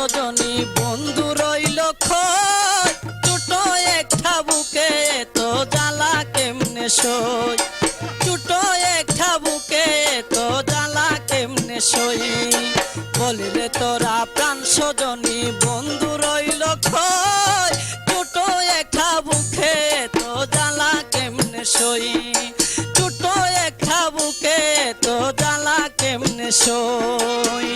সজনী বন্ধু রইল ক্ষয়, ছোট একটা বুকে তো জ্বালা কেমনে সই, ছোট একটা বুকে তো জ্বালা কেমনে সই। বলি রে তোরা প্রাণ সজনী বন্ধু রইল ক্ষয়, ছোট একটা বুকে তো জ্বালা কেমনে সই, ছোট একটা বুকে তো জ্বালা কেমনে সই।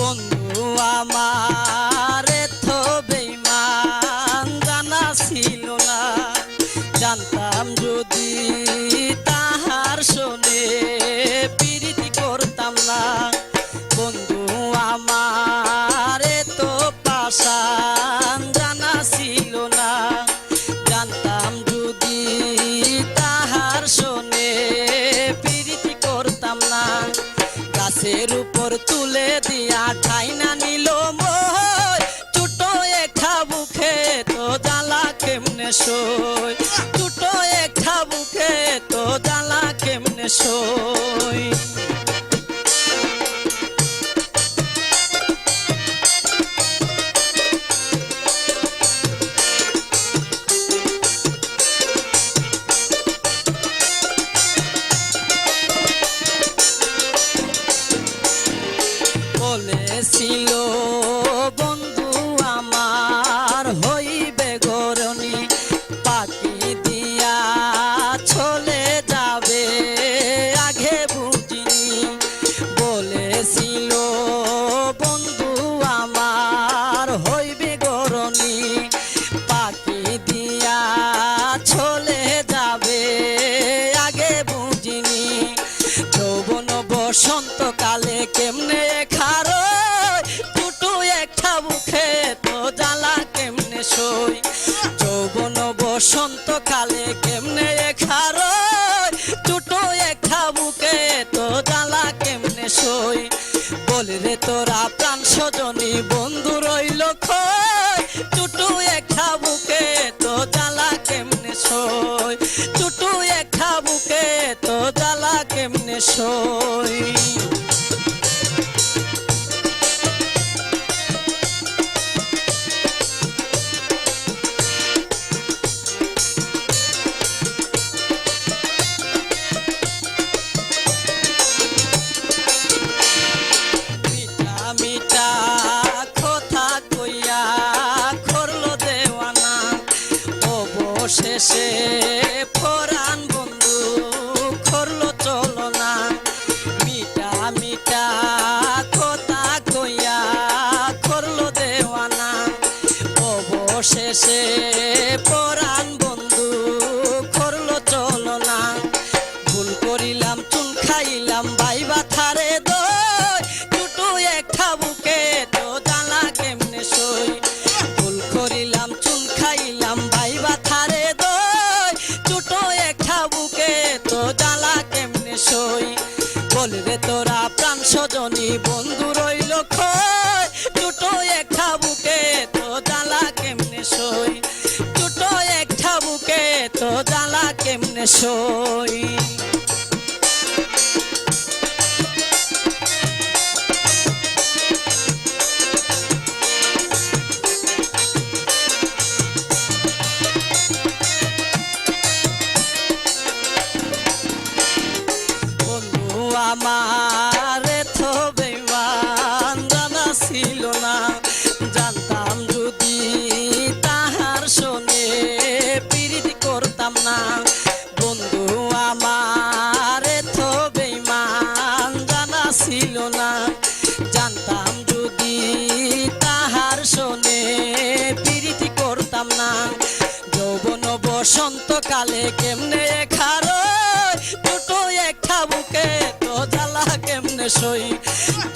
বন্ধু আমার তো বেঈমান জানা ছিল না, জানতাম যদি তাহার শোনে প্রীতি করতাম না। বন্ধু আমার তো পাষাণ জানা ছিল না, জানতাম যদি তাহার শোনে প্রীতি করতাম না। গাছের উপর তুলে দিয়া ঠাইনা নিল মই, ছোট একটা বুকে তো জ্বালা কেমনে সই, ছোট একটা বুকে তো জ্বালা কেমনে সই। বলেছিল বন্ধু আমার হইবে গরনি, পাখি দিয়া চলে যাবে আগে বুঝিনি। বলেছিল বন্ধু আমার হইবে গরনি, পাখি দিয়া চলে যাবে আগে বুঝিনি। যৌবন বসন্তকালে কেমনে খারয়, ছোট একটা বুকে তো জ্বালা কেমনে সই, যৌবন বসন্তকালে কেমনে খারয়, ছোট একটা বুকে তো জ্বালা কেমনে সই। বলি রে তোরা প্রাণ সজনী বন্ধু রইল ক্ষয়, ছোট একটা বুকে তো জ্বালা কেমনে সই, ছোট একটা বুকে তো জ্বালা কেমনে সই। মিঠা মিঠা কথা কইয়া করলো দেওয়ানা, অবশেষে পরাণ বন্ধু করলো চলনা। মিঠা মিঠা কথা কইয়া করলো দেওয়ানা, অবশেষে পরাণ বন্ধু করলো চলনা। ভুল করিলাম চুন খাইলাম বাইবা থারে দই, ছোট একটা বুকে তো জ্বালা কেমনে সই। ভুল করিলাম চুন খাইলাম বাইবা থারে দই, ছোট একটা বুকে তো জ্বালা কেমনে সই। বলি রে তোরা প্রাণ সজনী বন্ধু রইল ক্ষয়, ছোট একটা বুকে তো জ্বালা কেমনে সই, ছোট একটা বুকে তো জ্বালা কেমনে সই। বন্ধু আমার তো বেঈমান জানা ছিল না, জানতাম যদি তাহার শোনে প্রীতি করতাম না। বন্ধু আমার তো বেঈমান জানা ছিল না, জানতাম যদি তাহার শোনে প্রীতি করতাম না। যৌবন বসন্তকালে কেমনে খারয়, ছোট একটা বুকে তো জ্বালা কেমনে সই,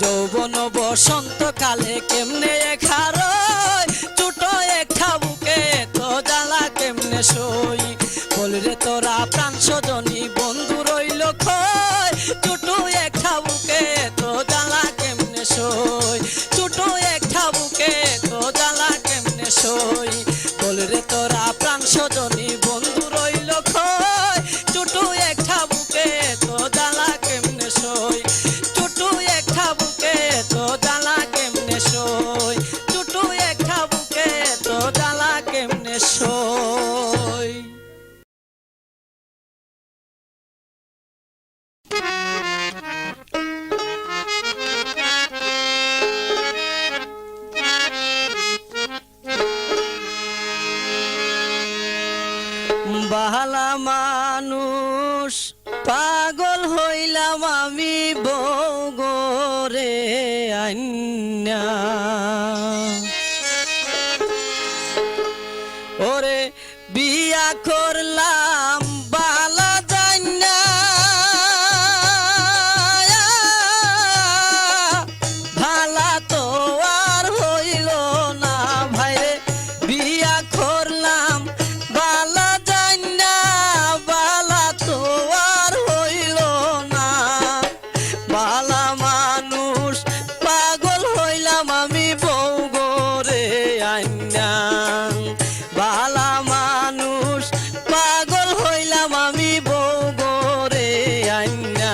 যৌবন বসন্তকালে কেমনে খারয়, ছোট একটা বুকে তো জ্বালা কেমনে সই। বলি রে তোরা প্রাণ সজনী বন্ধু রইল ক্ষয়, ছোট একটা বুকে তো জ্বালা সই বল রে তোরা প্রাণ সজনী বন্ধু রইল খয় ছোট একটা বুকে তো জ্বালা কেমনে সই ছোট একটা বুকে তো জ্বালা কেমনে সই ছোট একটা বুকে তো জ্বালা কেমনে সই বালা মানুষ পাগল হইলাম আমি বউ গোরে আইনা ওরে বিয়া করলাম বালা জান্না ভালা তো আর হইল না ভাইরে বিয়া করলাম বালা জান্না বালা তো আর হইল না বালা মানুষ পাগল হইলাম আমি বউ গোরে আইনা বালা মানুষ পাগল হইলাম আমি বউ গোরে আইনা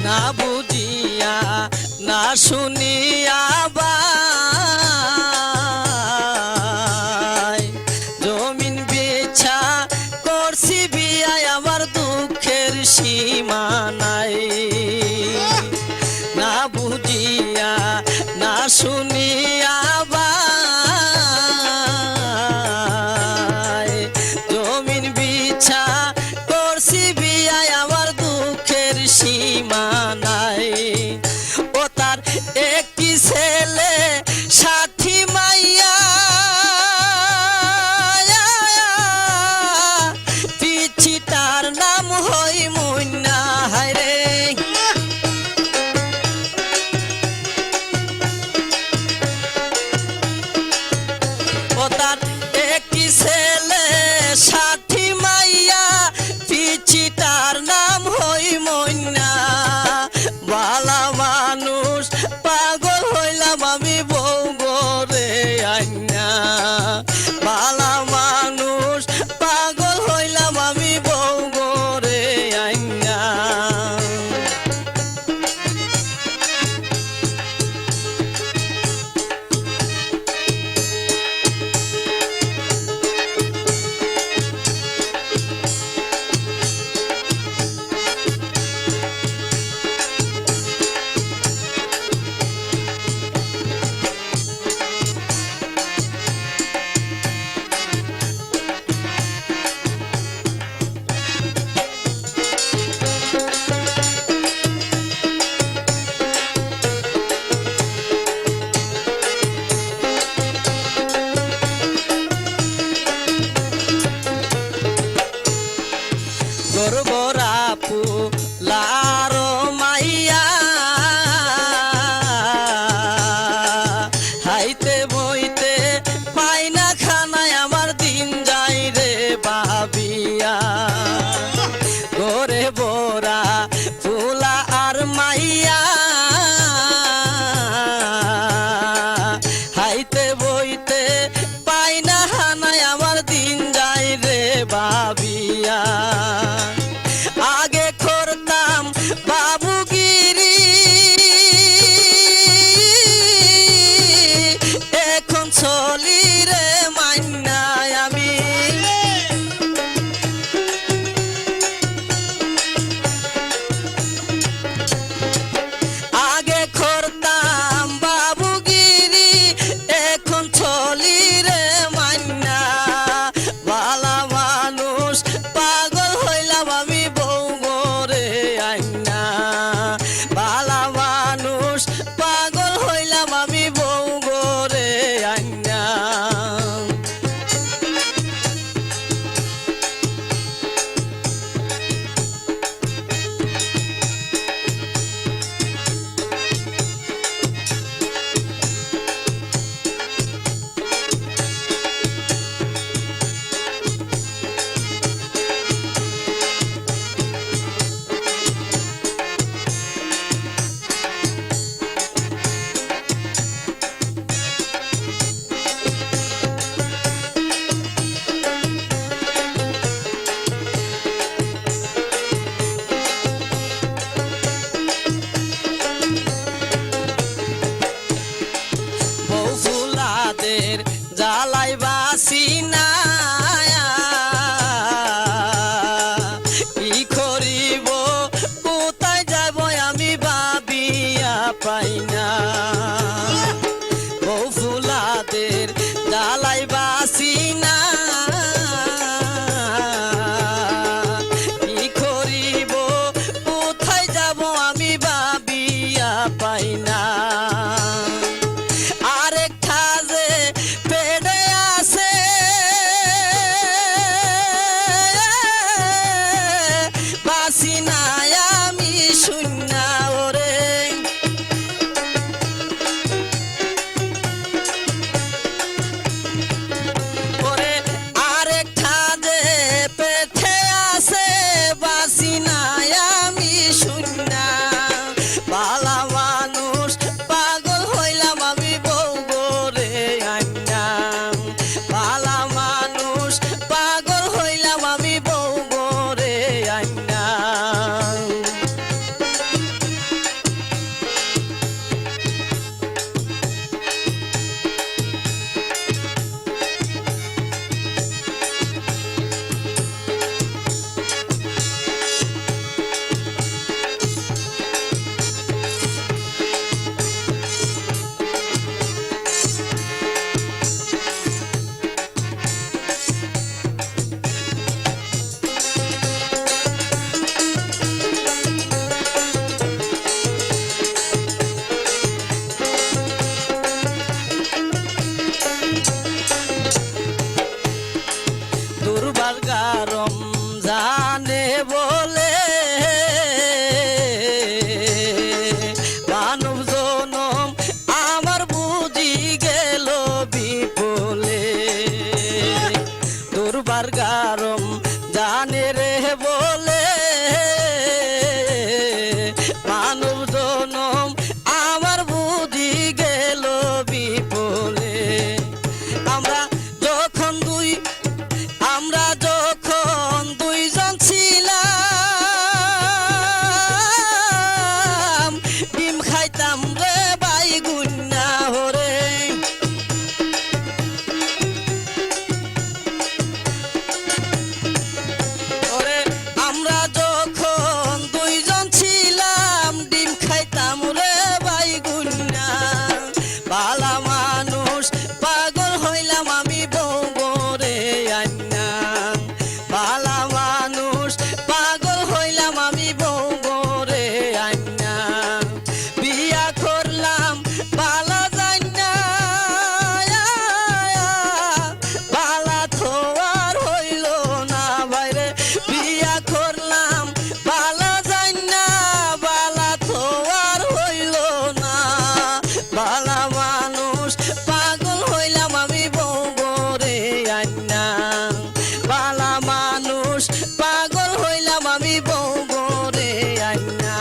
না বুঝিয়া না শুনিয়া বাই জমিন বেচা করছি বিয়ায় আমার দুঃখের সীমা নাই না বুঝিয়া না শুনিয়া বাই জমিন বিছা করছি বিয়ায় আমার দুঃখের সীমা নাই ও তার একটি ছেলে সাথী মাইয়া পিছি তার নাম হই মুন্না হায়রে বালা মানুষ পাগল হইলাম আমি বউ রে আইনা বালা মানুষ পাগল হইলাম আমি বউ রে আইনা বিয়া করলাম বালা জাইনা বালা তো আর হইল না বাইরে বিয়া করলাম বালা জাইনা বালা তো আর হইল না বালা মানুষ পাগল হইলাম আমি বউ রে আইনা বালা মানুষ পাগল হইলাম আমি বউ রে আইনা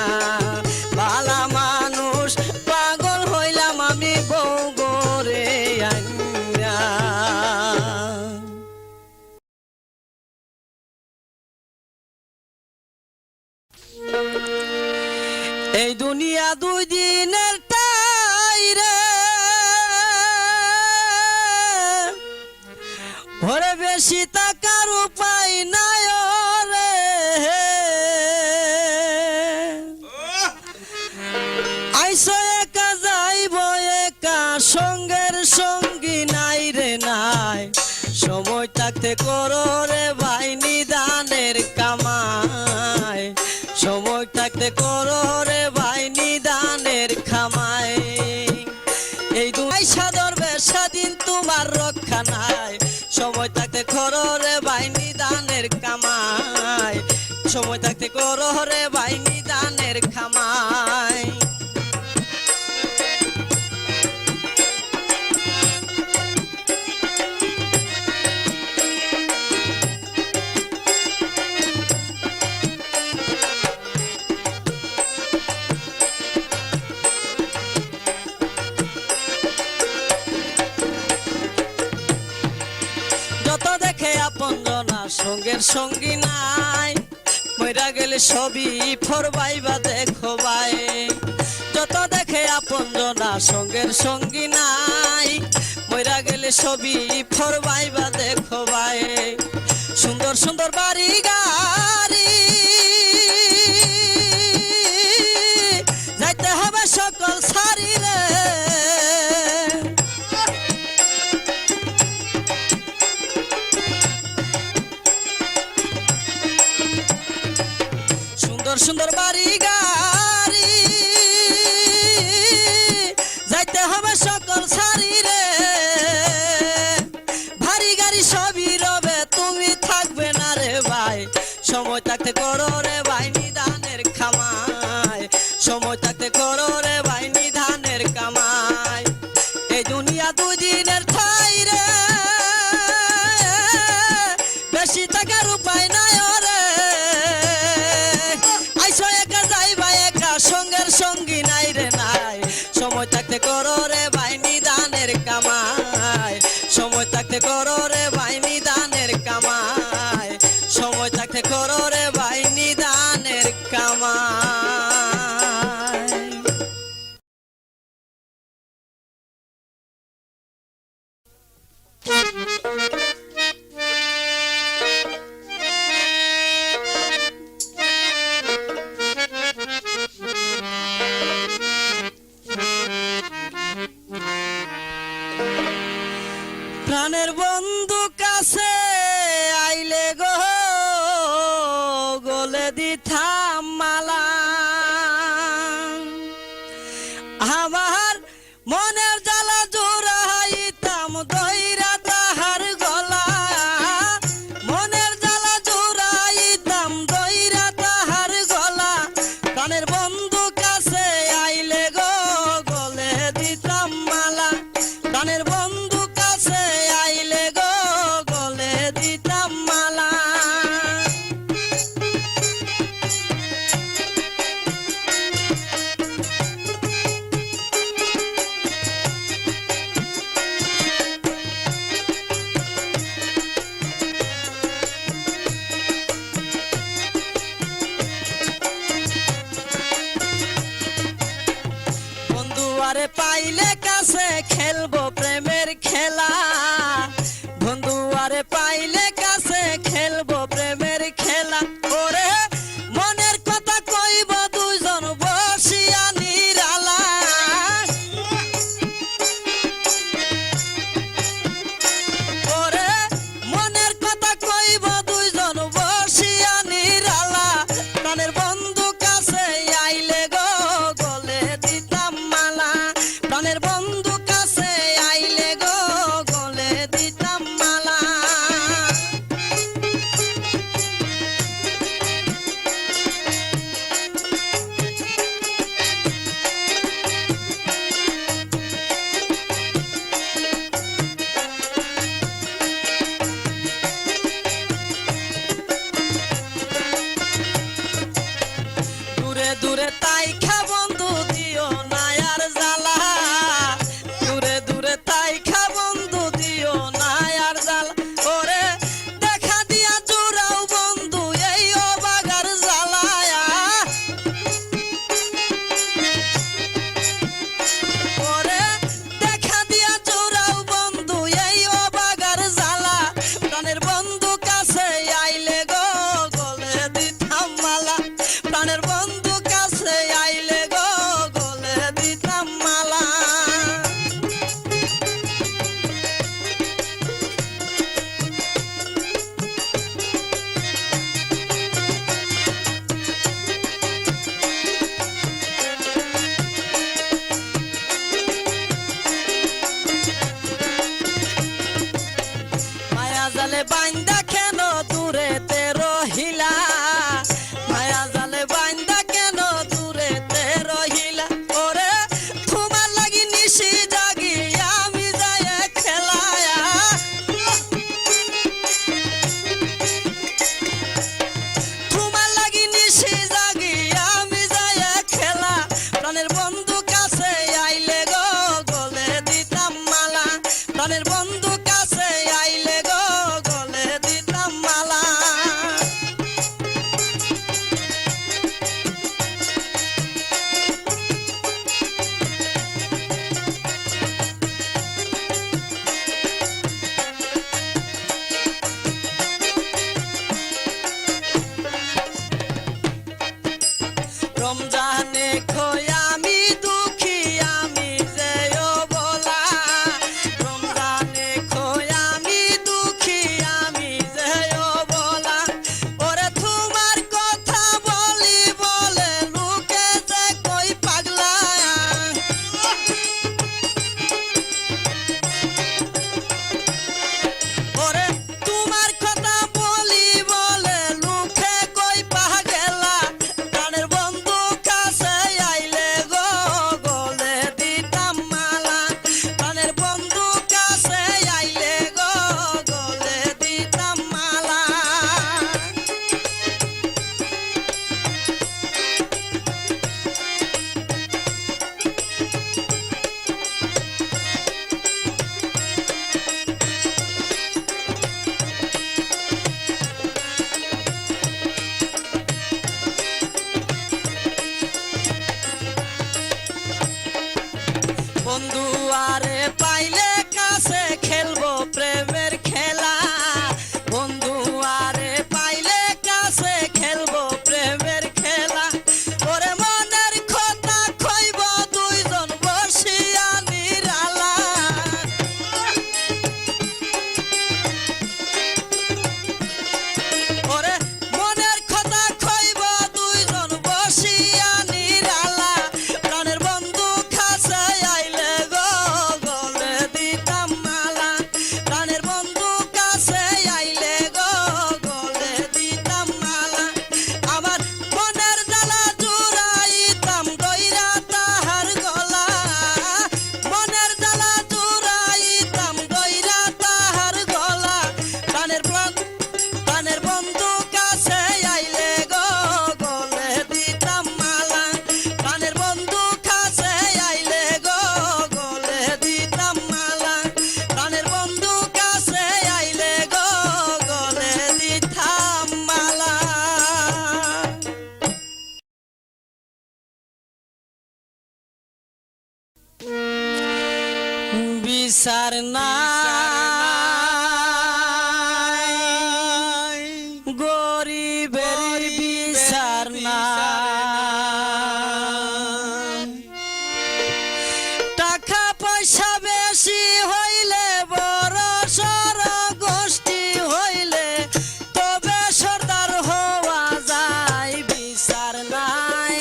বালা মানুষ পাগল হইলাম আমি বউ রে আইনা এই দুনিয়া দুই দিনের টাইরে ওরে বেশি টাকার উপায় নাই রে আইসো একা যাইব একা সঙ্গের সঙ্গী নাই রে নাই সময় থাকতে করো রে ভাই নিদানের কামাই সময় থাকতে করো রে ভাই নিদানের খামাই এই দুই সাদর বেশাদিন তোমার রক্ষা নাই সময় থাকতে করো রে ভাই নিদানের কামাই সময় থাকতে করো রে ভাই নিদানের খামাই যত দেখে আপন জনা সঙ্গের সঙ্গী নাই মইরা গেলে সবই ফরবাই বা দেখো ভাই যত দেখে আপন জনা সঙ্গের সঙ্গী নাই মইরা গেলে সবই ফরবাই বা দেখো ভাই সুন্দর সুন্দর বাড়ি গাড়ি যাইতে হবে সকল সারি রে সুন্দর সুন্দর বাড়ি গাড়ি যাইতে হবে সকল সারি রে ভারী গাড়ি সবই রবে তুমি থাকবে না রে ভাই সময় থাকতে করো রে ভাই নিদানের খামাই সময় থাকতে করো রে ভাই নিদানের কামাই এই দুনিয়া দুই দিনের ঠাই রে বেশি টাকার উপায় নাই রে আইসো একা যাইবা একা সঙ্গের সঙ্গী নাই রে নাই সময় থাকতে করো রে ভাই নিদানের কামাই সময় থাকতে করো রে ভাই নিদানের কামাই সময় থাকতে করো রে ভাই নিদানের কামাই প্রাণের বন্ধু কাছে আইলে গো গলে দিতাম মালা আমার মনের জ্বালা জোড়াইতাম দইরা তাহার গলা মনের জ্বালা জোড়াইতাম দইরা তাহার গলা প্রাণের বন্ধু কাছে আইলে গো গলে দিতাম মালা প্রাণের বন্ধু কাছে আইলে গো গলে দিতাম মালা বন্ধু আরে পাইলে কাছে খেলবো প্রেমের খেলা বন্ধু আরে পাইলে কাছে খেলবো প্রেমের খেলা ওরে মনের কথা কইব দুইজন বসিয়া নিরালা প্রাণের বন্ধু কাছে আইলে গো গলে দিতাম মালা। রমজানে খোয় আমি দুঃখী আমি যেও বলা, রমজানে খোয় আমি দুঃখী আমি যেও বলা, ওরে তোমার কথা বলি বলে লোকে যে কই পাগলা। ওরে তোমার কথা বলি বলে লোকে কই পাগলা, প্রাণের বন্ধু কাছে আইলে গো গলে দিতাম মালা, প্রাণের বন্ধু কাছে আইলে গো গলে দিতাম মালা। বন্ধু আরে পাইলে কাছে খেলবো প্রেমের খেলা, বন্ধু আরে পাইলে কাছে খেলবো প্রেমের খেলা, ওরে মনের কথা কইব দুইজন বসিয়া নিরালা। ওরে মনের কথা কইব দুইজন বসিয়া নিরালা, প্রাণের বন্ধু কাছে আইলে গো গলে দিতাম মালা, প্রাণের বন্ধু কাছে আইলে গো গলে দিতাম মালা। আমার মনের জ্বালা জুড়াইতাম দইরা তাহার গলা, মনের জ্বালা জুড়াইতাম দইরা তাহার গলা, প্রাণের বন্ধু কাছে আইলে গো গলে দিতাম মালা, প্রাণের বন্ধু কাছে আইলে গো গলে দিতাম মালা, প্রাণের বন্ধু কাছে আইলে গো গলে দিতাম মালা। বিচার নাই গরিবের বিচার নাই, টাকা পয়সা বেশি হইলে বড় সড় গোষ্ঠী হইলে তবে সর্দার হওয়া যায়। বিচার নাই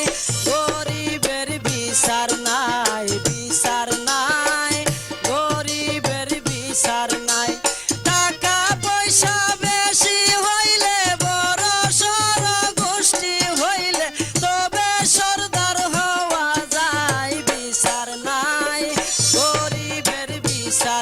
গরিবের বিচার নাই, বিচার নাই গরিবের বিচার নাই, টাকা পয়সা বেশি হইলে বড় সড় গোষ্ঠী হইলে তবে সর্দার হওয়া যায়। বিচার নাই গরিবের বিচার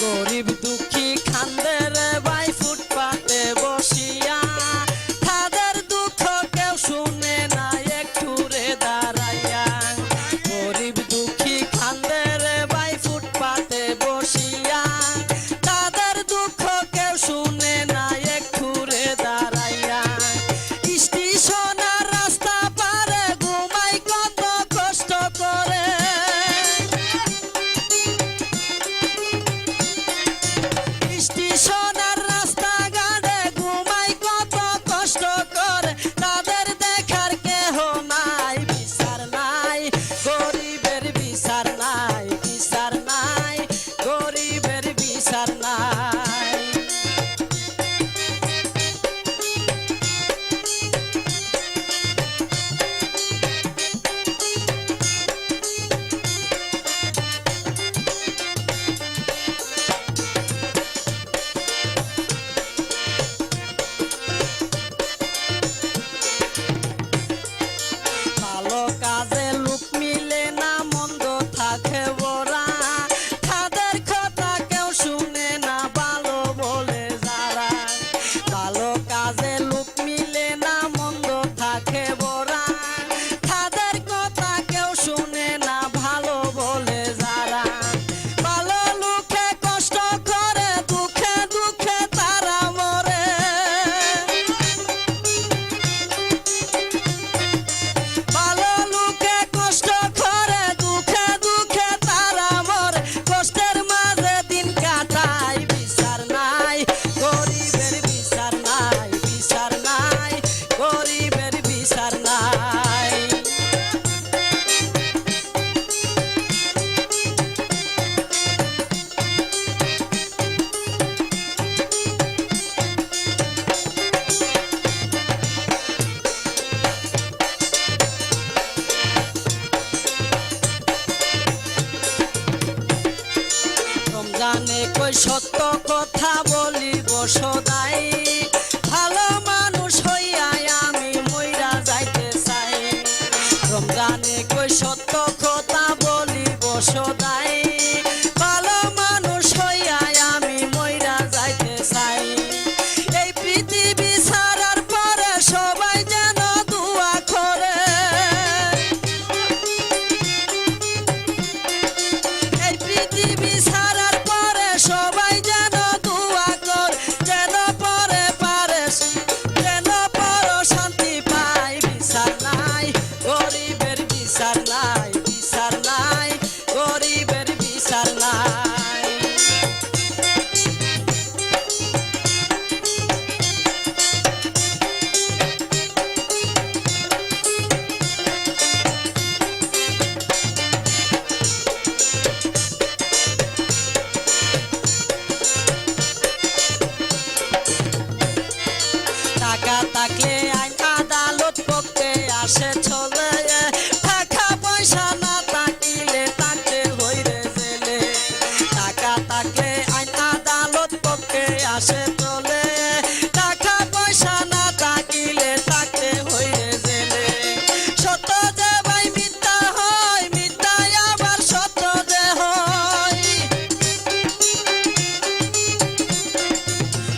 গরিব দুঃখী খান্দে রে ভাই ফুটপাতে বসিয়া, তাদের দুঃখ কেউ শুনে না একটু রে দাঁড়াইয়া। গরিব দুঃখী খান্দে রে ভাই ফুটপাতে বসিয়া, তাদের দুঃখ কেউ শুনে না একটু রে দাঁড়াইয়া। স্টেশনের রাস্তা পারে ঘুমাই কত কষ্ট করে, স্টেশনের রাস্তা ঘাটে ঘুমাই কত কষ্ট করে, তাদের দেখার কেহ নাই, বিচার নাই, গরিবের বিচার নাই, বিচার নাই, গরিবের বিচার নাই। ভালো কাজে লোক মিলে না, মন্দ থাকে বড়া, তাদের কথা কেউ শুনে না ভালো বলে যারা। ভালো কাজে লোক মিলে না, মন্দ থাকে বড়া, তাদের কথা কেউ শুনে না ভালো বলে যারা। ভালো লোকে কষ্ট করে, দুঃখে দুঃখে তারা মরে। ভালো লোকে কষ্ট করে, দুঃখে দুঃখে তারা মরে, কষ্টের মাঝে দিন কাটায়, বিচার নাই, গরিবের বিচার নাই, বিচার নাই, গরিবের বিচার নাই। রমজানে কই সত্য কথা বলিব সদাই, ভালো মানুষ হইয়া আমি মইরা যাইতে চাই। রমজানে কই সত্য কথা বলিব সদাই, ভালো মানুষ হইয়া আমি মইরা যাইতে চাই। এই পৃথিবী ছাড়ার পরে সবাই যেন দোয়া করে, এই পৃথিবী ছাড়ার পরে সবাই যেন দোয়া কর, যেন পরে পারে, যেন পর শান্তি পাই। বিচার নাই, গরিবের বিচার নাই, বিচার নাই, গরিবের বিচার নাই। টাকা থাকলে আইন আদালত করতে আসে চলে, টাকা পয়সা না থাকিলে থাকতে হইরে জেলে। টাকা থাকলে আইন আদালত করতে আসে চলে, টাকা পয়সা না থাকিলে থাকতে হইরে জেলে। সত্য যে ভাই মিথ্যা হয়, মিথ্যা আবার সত্য যে হয়,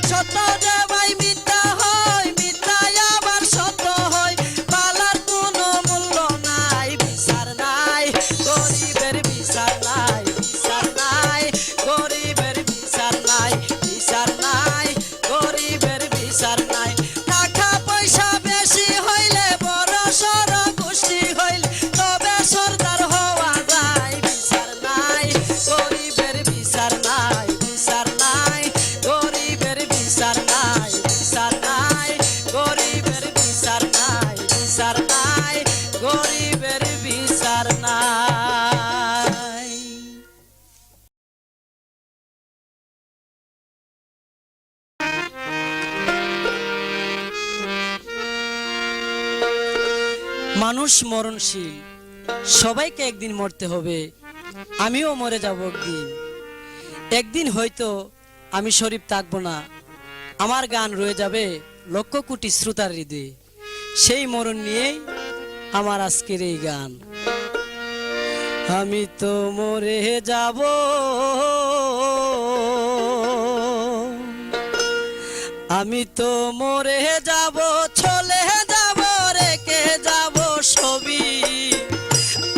সত্য যে ভাই মিথ্যা হয়, মিথ্যা আবার সত্য হয়, পালার কোনো মূল্য নাই, বিচার নাই, গরিবের বিচার নাই, বিচার নাই, গরিবের বিচার নাই, বিচার নাই, গরিবের বিচার নাই। টাকা পয়সা বেশি হইলে, বড় সড় গোষ্ঠী হইলে, তবে সরদার হওয়া যায়, বিচার নাই, গরিবের বিচার নাই, বিচার নাই, গরিবের বিচার নাই, বিচার নাই, গরিবের বিচার নাই, বিচার নাই, গরিবের বিচার নাই। মানুষ মরণশীল, সবাইকে একদিন মরতে হবে, আমিও মরে যাব একদিন। একদিন হয়তো আমি শরীফ থাকবো না, আমার গান রয়ে যাবে লক্ষ কোটি শ্রোতার হৃদয়ে। সেই মরণ নিয়েই আমার আজকের এই গান। আমি তো মরে যাব আমি তো মরে যাব, চলে যাব, রেখে যাব ছবি।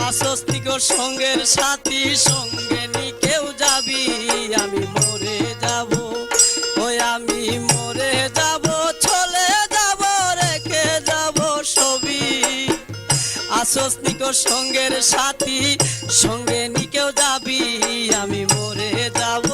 আশ্বস্তি গো সঙ্গের সাথী, সঙ্গে নি কেউ যাবি। আমি মরে যাব, ওই আমি মরে যাব, চলে যাব, রেখে যাব ছবি। আশ্বস্তি গো সঙ্গের সাথী, সঙ্গে নি কেউ যাবি। আমি মরে যাব।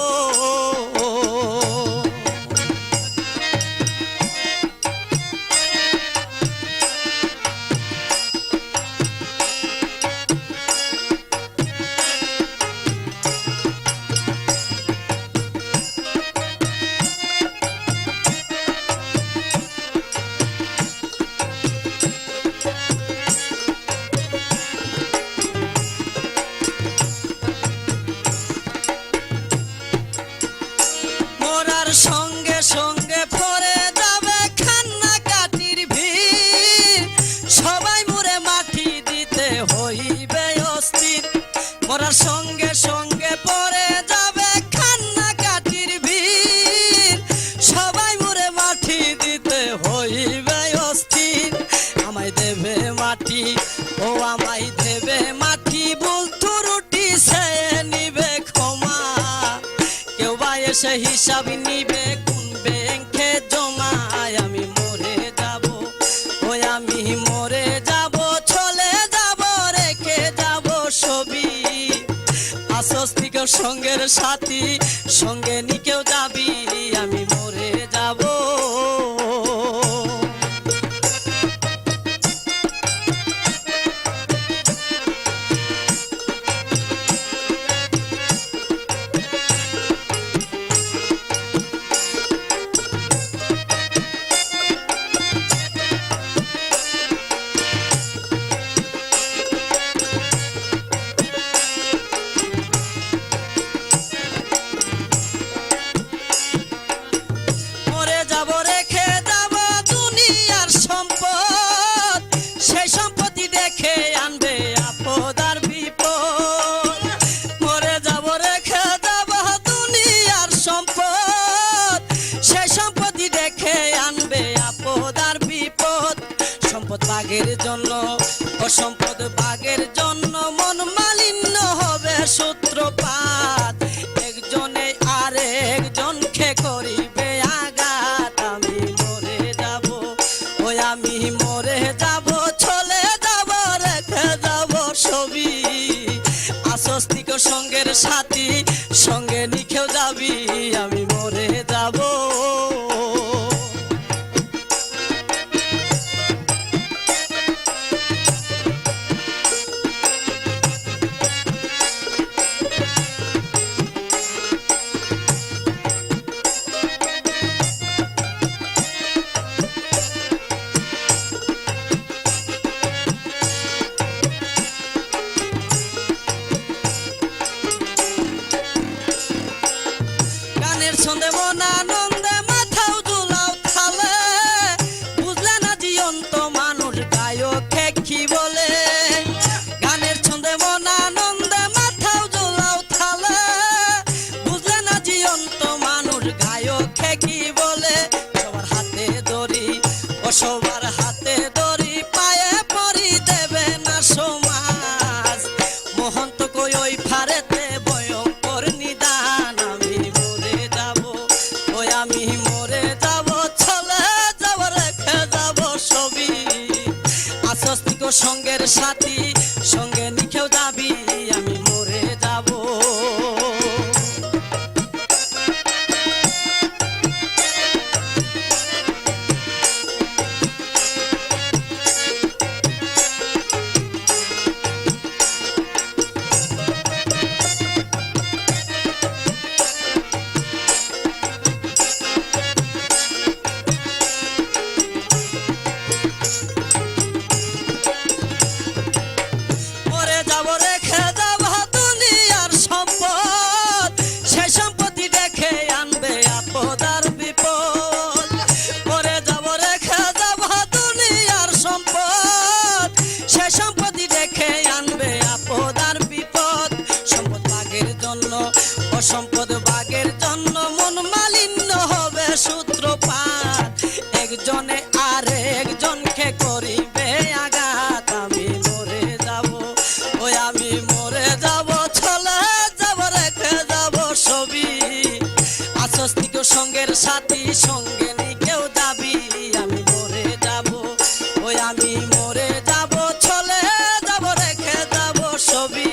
সঙ্গে সঙ্গে পরে যাবে খান্না কাটির ভিড়, সবাই মুড়ে মাটি দিতে হইবে অস্থির। মরার সঙ্গে সঙ্গে পরে যাবে খান্না কাটির ভিড়, সবাই মুড়ে মাটি দিতে হইবে অস্থির। আমায় দেবে মাটি, ও আমায় দেবে মাটি, ভুল ত্রুটি সে নিবে ক্ষমা। কেউ বা এসে হিসাব নিবে কোন ব্যাংকে জমায়। আমি মরে যাব, ওই আমি মরে যাব, চলে যাব, রেখে যাব ছবি। আশ্বস্তি গো সঙ্গের সাথী, সঙ্গে নি কেউ যাবি। আমি মরে যাব। বাগের জন্য, অসম্পদ বাগের জন্য, মন মালিন্য হবে সূত্রপাত। একজনে আরেকজনকে করিবে আঘাত। আমি মরে যাব, ওই আমি মরে যাব, চলে যাব, রেখে যাব ছবি। আশ্বস্তি গো সঙ্গের সাথী, সঙ্গে নি কেউ যাবি। আমি মরে যাব। ছন্দে মন আনন্দে মাথাও দুলাও থালে, বুঝলে না জীবন্ত মানুষ গায়কে কি বলে। গানের ছন্দে মন আনন্দে মাথাও দুলাও থালে, বুঝলে না জীবন্ত মানুষ গায়কে কি বলে। সবার হাতে দড়ি, ও সবার হাতে দড়ি, পায়ে পরি দেবে না সমাজ। মহন্ত কই ওই ফারেতে ভয়ঙ্কর নিদান। আমি মরে যাব, চলে যাব, রেখে যাব ছবি। আশ্বস্তি গো সঙ্গের সাথী, সঙ্গে নি কেউ যাবি। আমি মরে যাব। আশ্বস্তিক সঙ্গের সাথী সঙ্গে নি কেউ যাবি আমি মরে যাব ওই আমি মরে যাব চলে যাব রেখে যাব ছবি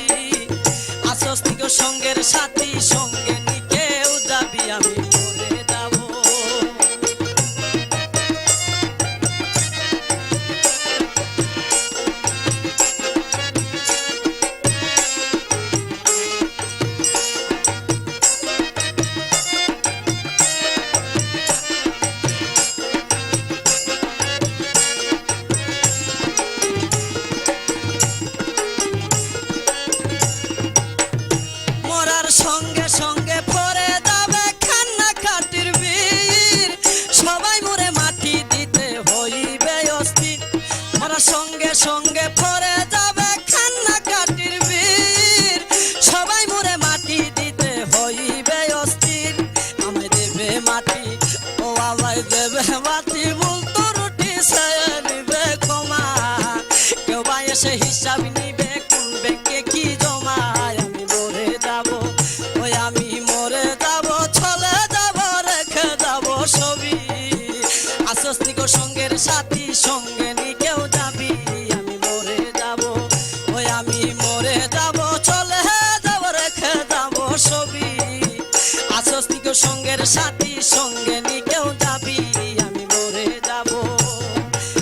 আশ্বস্তিক সঙ্গের সাথী সঙ্গে নি কেউ যাবি আমি মরে যাব সঙ্গে সঙ্গে পরে যাবে খান্না কাটির বীর সবাই মরে মাটি দিতে হইবে অস্থির মোরা সঙ্গে সঙ্গে পরে যাবে খান্না কাটির বীর সবাই মরে মাটি দিতে হইবে অস্থির আমায় দেবে মাটি ও আমায় দেবে মাটি বলতো রুটি সে নিবে ক্ষমা কেউ বা এসে হিসাব নিবে কোন ব্যাংকে কি জমায় আমি মরে যাব আমি মরে যাব চলে যাব রেখে যাব ছবি আশ্বস্তিক সঙ্গের সাথী সঙ্গে নি কেউ যাবি আমি মরে যাব ওই আমি মরে যাব চলে যাব রেখে যাব ছবি আশ্বস্তিক সঙ্গের সাথী সঙ্গে নি কেউ যাবি আমি মরে যাব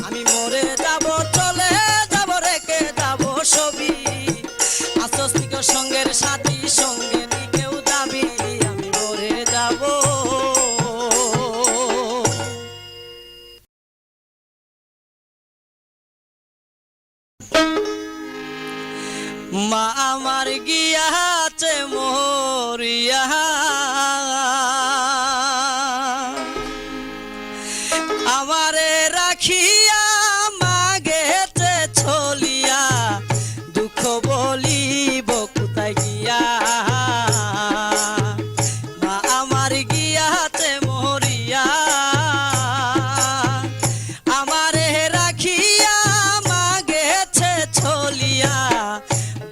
আমি মরে যাব চলে যাব রেখে যাব ছবি আশ্বস্তিক সঙ্গের সাথী সঙ্গে আমি মরে যাব মা আমার গিয়াছে মরিয়া আমারে রাখিয়া মা গেছে চলিয়া দুঃখ বলিব কোথায় গিয়া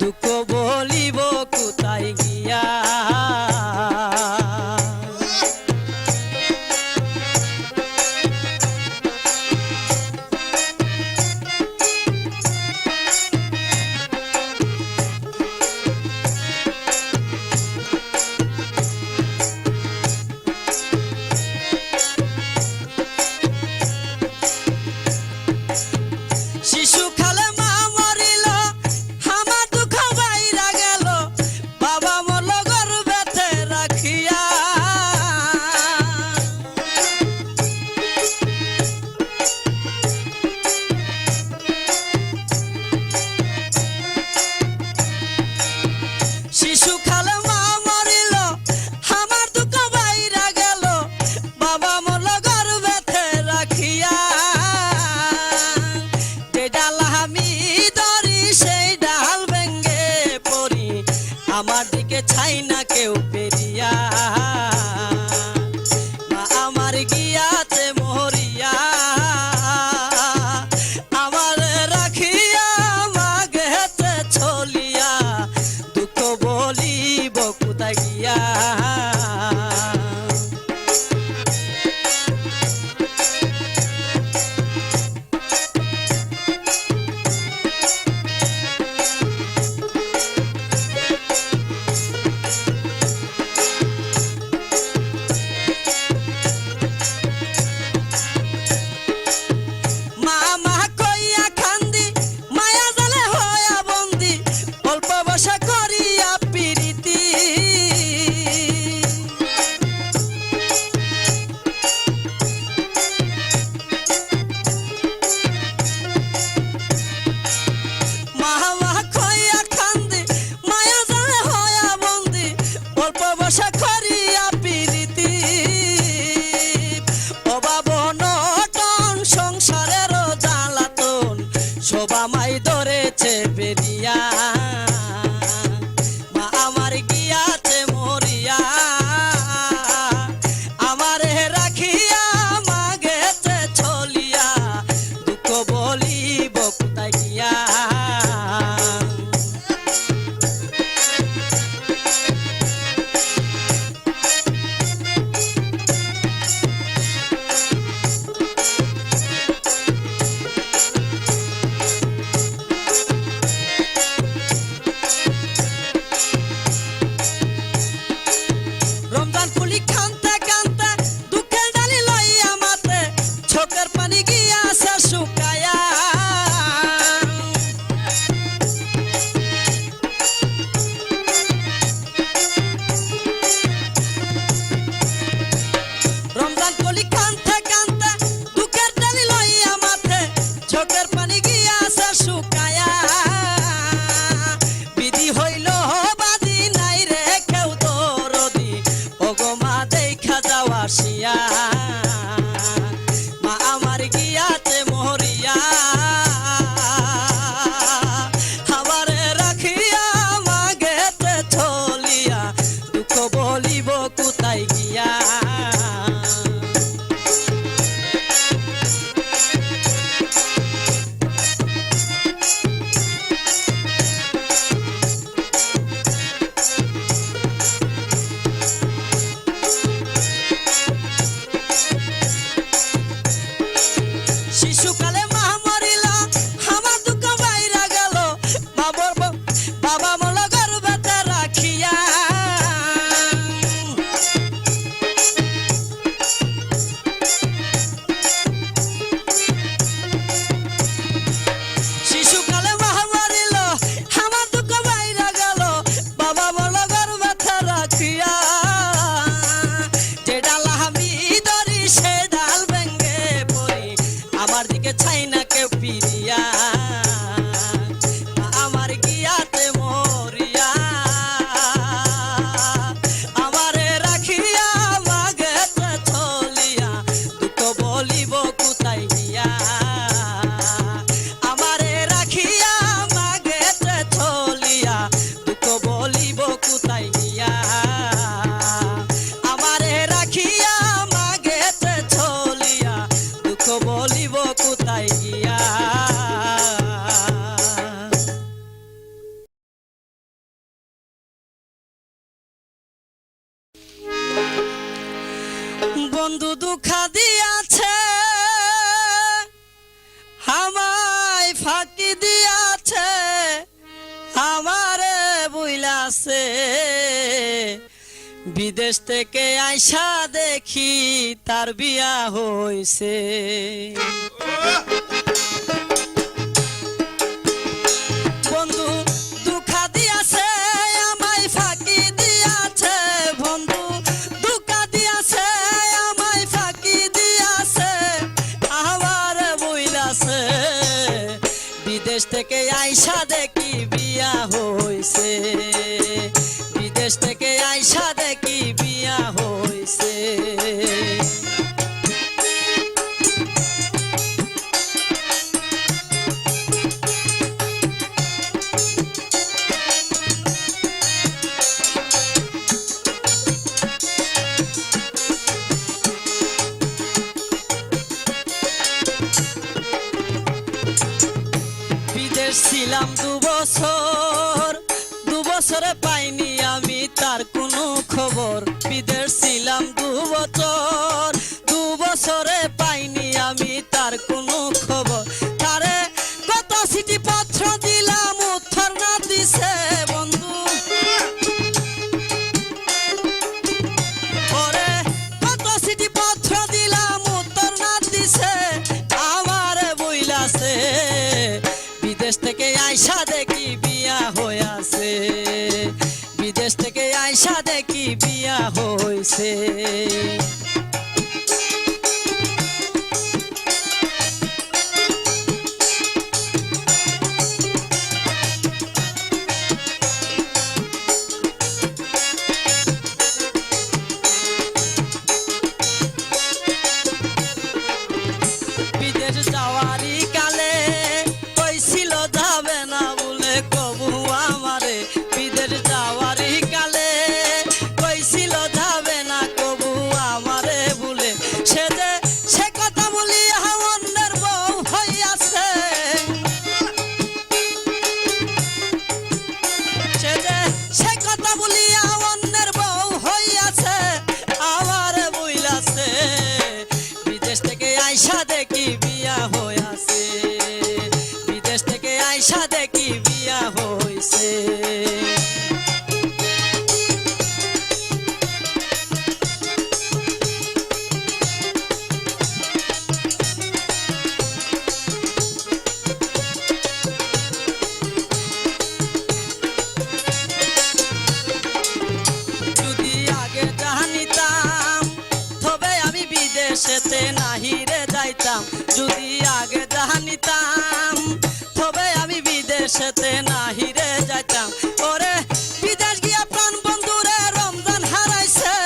দুঃখ বলিব কোথায় গিয়া প্রাণ কলি কান্তে কান্তে দুঃখের ডালি লইয়া মাথে চোখের পানি গিয়াছে শুকায়া বিধি হইল বাদি নাই রে কেউ দরদি ওগো মা দেখা যাও আসিয়া মা আমার গিয়াতে মরিয়া আমারে রাখিয়া মা গেতে চলিয়া দুঃখ বলিব কোথায় গিয়া শিশুকালে মা মরিল আমার দুঃখ বাইরা গেল বাবা মল গর্ভতে রাখিয়া শিশুকালে মা মরিল আমার দুঃখ বাইরা গেল বাবা মল গর্ভতে রাখিয়া যে ডাল আমি ধরি সে ডাল ভেঙ্গে পড়ি আমার দিকে চাই না কেউ ফিরিয়া আমার গিয়াতে মরিয়া আমারে রাখিয়া মাগেতে চলিয়া দুঃখ বলিব কোথায় গিয়া আমারে রাখিয়া মাগেতে চলিয়া দুঃখ বলিব কোথায় গিয়া আমারে রাখিয়া মাগেতে চলিয়া দুঃখ বলিব কোথায় গিয়া বন্ধু দুঃখা দিয়াছে আমায় ফাঁকি দিয়াছে আমারে বুইলাছে বিদেশ থেকে আইসা দেখি তার বিয়া হইছে বন্ধু দুঃখা দিয়াছে আমায় ফাঁকি দিয়াছে বন্ধু দুঃখা দিয়াছে আমায় ফাঁকি দিয়াছে আমার বইলাছে বিদেশ থেকে আইসা দেখি বিয়া হইছে বিদেশ থেকে আইসা দেখি বিয়া হইছে বিদেশ ছিলাম 2 বছর 2 বছরে পাইনি আমি তার কোনো খবর বিদেশ ছিলাম 2 বছর 2 বছরে পাইনি আমি তার কোনো খবর তারে কত চিঠি পত্র দিলাম উত্তর না দিছে বন্ধু ওরে কত চিঠি পত্র দিলাম উত্তর না দিছে আমারে বইলাছে বিদেশ থেকে আইসা দেখি বিয়া হইয়াছে বিদেশ থেকে আইসা দেখি বিয়া হইছে বিদেশ যাওয়ারি কালে কইছিল যাবে না বলে কবু আমারে বিদেশ যাওয়ারি কালে কইছিল যাবে না কবু আমারে বলে সে যে সে কথা বলি অন্যের বউ হইয়াছে সে যে সে কথা বলি অন্যের বউ হইয়াছে আমারে বইলাছে বিদেশ থেকে আইসা দেখি বিয়া হইয়াছে বিদেশ থেকে আইসা দেখি বিয়া হইছে যদি আগে জানিতাম তবে আমি বিদেশ বিদেশেতে নাহিরে যাইতাম যদি আগে জানিতাম তবে আমি বিদেশেতে নাহিরে যাইতাম ওরে বিদেশ গিয়া প্রাণ বন্ধুরে রমজান হারাইছে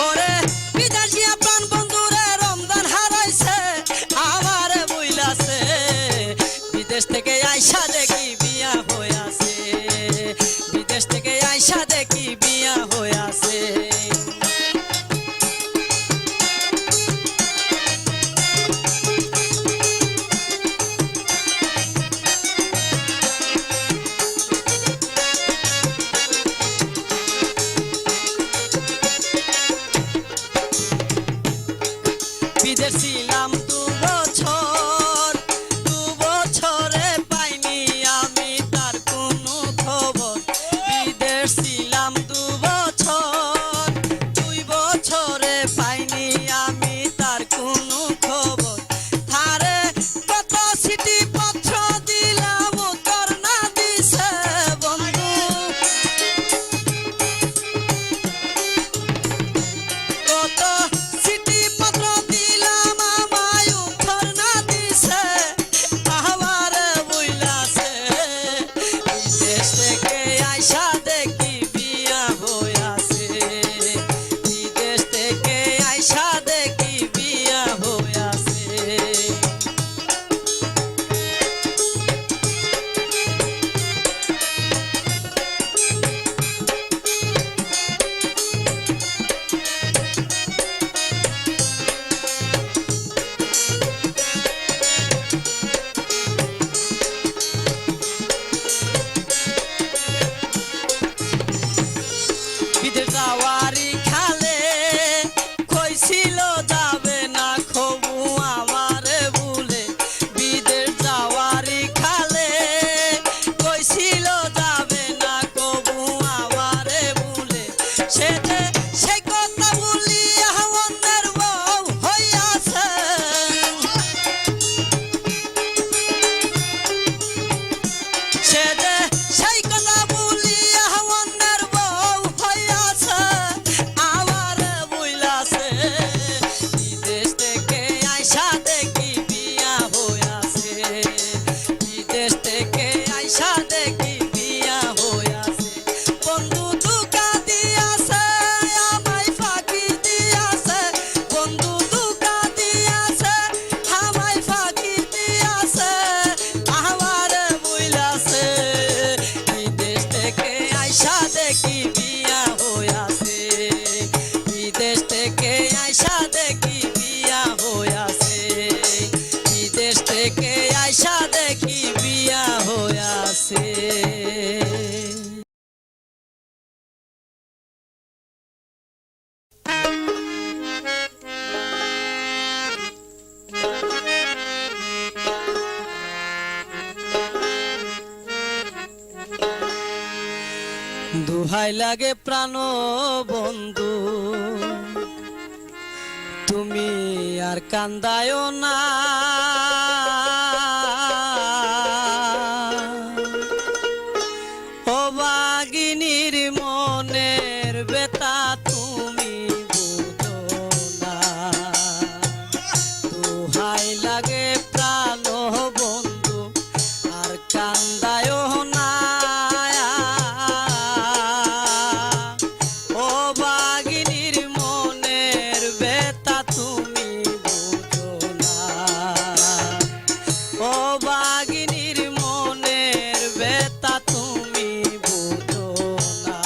ওরে বিদেশ গিয়া প্রাণ বন্ধুরে রমজান হারাইছে আমারে বইলাছে বিদেশ থেকে আইসা দেখি বিয়া হইয়াছে বিদেশ থেকে আইসা দেখি বিয়া হইয়াছে বিদেশ ছিলাম 2 বছর 2 বছরে পাইনি আমি তার কোনো খবর বিদেশ ছিলাম 2 বছর 2 বছরে পাইনি আমি তার কোনো খবর তারে কত চিঠি পত্র দিলাম উত্তর না দিছে বন্ধু কত চিঠি পত্র দিলাম আমায় উত্তর না দিছে আমারে বইলাছে বিদেশ থেকে আইসা দেখি বিয়া হইয়াছে বিদেশ থেকে আইসা দেখি বিয়া হইয়াছে বিদেশ যাওয়ারি খালে কইছিল যাবে না খবু আমারে ভুলে বিদেশ যাওয়ারি খালে কইছিল যাবে না কবু আমারে ভুলে সে যে সেই কথা বলিয়া অন্যের বউ হইয়াছে সে যে সেই কথা বলিয়া অন্যের বউ হইয়াছে আমারে বইলাছে বিদেশ থেকে আইসা দেখি বিয়া হইয়াছে বিদেশ থেকে আইসা দেখি বিয়া হইয়াছে বন্ধু ধোঁকা দিয়াছে আমায় ফাঁকি দিয়াছে বন্ধু ধোঁকা দিয়াছে আমায় ফাঁকি দিয়াছে আমারে বইলাছে বিদেশ থেকে আইসা দেখি বিয়া হইয়াছে বিদেশ থেকে আইসা দেখি বিয়া হইয়াছে বিদেশ থেকে আইসা দেখি বিয়া হইয়াছে দুহাই লাগে প্রাণ বন্ধু তুমি আর কান্দায় না ও বাগিনীর মনের বেতা তুমি বুঝো না দুহাই লাগে প্রাণ বন্ধু আর কান্দায় না ও বাগিনীর মনের বেতা তুমি বুঝো না ও বাগিনীর মনের বেতা তুমি বুঝো না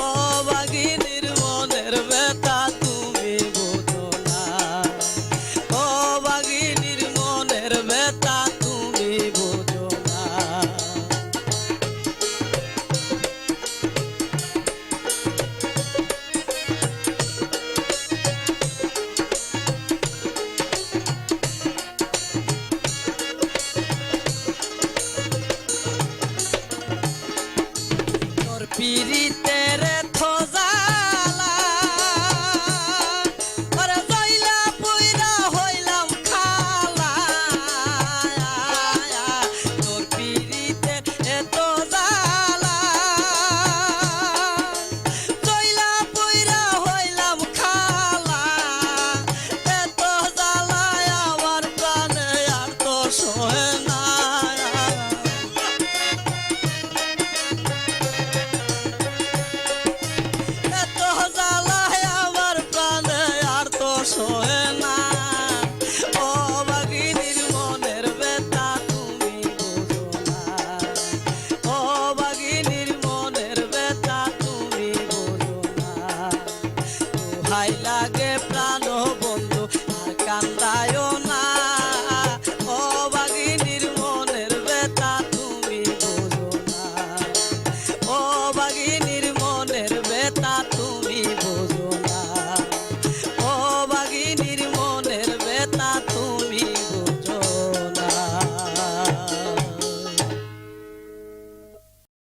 ও বাগিনীর মনের ব্যথা তুমি বোঝো না, ও বাগিনীর মনের ব্যথা তুমি বোঝো না। তোর পিরিতের থজালা ওরে জইলা পুইরা হইলাম খালা, তোর পিরিতের এত জালা জইলা পুইরা হইলাম খালা, এত জ্বালায় আমার প্রাণে আর তো সহে না। এত জ্বালায় আমার প্রাণে আর তো সহে না, ও বাগিনীর মনের ব্যথা তুমি বোঝো না, ও বাগিনীর মনের ব্যথা তুমি বোঝো না। দোহাই লাগে প্রাণ